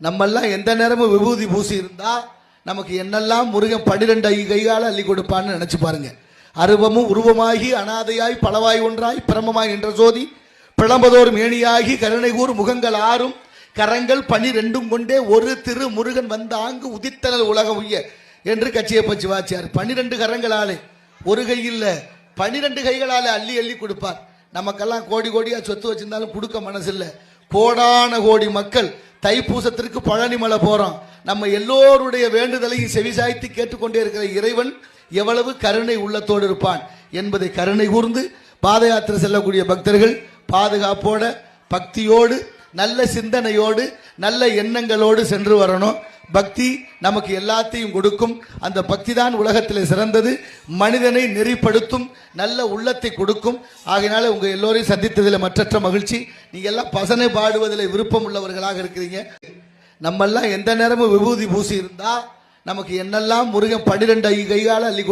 நம்மெல்லாம் எந்த நேரமும் விபூதி பூசி இருந்தா நமக்கு என்னெல்லாம் முருகன் 12 கைகால அள்ளி கொடுப்பான்னு நினைச்சு பாருங்க. அருவமும் உருவமாகி அனாதையாய் பலவாய் ஒன்றாய் பிரமமாய் நின்ற ஜோதி பிளம்பதோர் மேனியாகி கருணை கூர் முகங்கள் 6 கரங்கள் 12 கொண்டே ஒரு திரு முருகன் வந்த ஆங்கு உதித்தனல் உலகம் உய்ய என்று கச்சியப்ப சிவாச்சியார் 12 கரங்களாலே ஒரு கை இல்ல 12 கைகளாலே அள்ளி அள்ளி கொடுப்பார். நமக்கெல்லாம் கோடி கோடியா சொத்து வச்சிருந்தாலும் கொடுக்க மனசு இல்லை. கோடான கோடி மக்கள் தைப்பூசத்திற்கு பழனிமலை போறோம். நம்ம எல்லோருடைய வேண்டுதலையும் செவிசாய்த்து கேட்டுக்கொண்டே இருக்கிற இறைவன் எவ்வளவு கருணை உள்ளத்தோடு இருப்பான் என்பதை கருணை கூர்ந்து பாத யாத்திரை செல்லக்கூடிய பக்தர்கள் பாதுகாப்போட பக்தியோடு நல்ல சிந்தனையோடு நல்ல எண்ணங்களோடு சென்று வரணும். பக்தி நமக்கு எல்லாத்தையும் கொடுக்கும். அந்த பக்தி தான் உலகத்தில் சிறந்தது. மனிதனை நெறிப்படுத்தும், நல்ல உள்ளத்தை கொடுக்கும். ஆகையினால உங்க எல்லோரையும் சந்தித்ததில் மற்றற்ற மகிழ்ச்சி. நீங்க எல்லாம் பசனை பாடுவதில் விருப்பம் உள்ளவர்களாக இருக்கிறீங்க. நம்மெல்லாம் எந்த நேரமும் விபூதி பூசி இருந்தா நமக்கு என்னெல்லாம் முருகன் 12 கைகால அள்ளி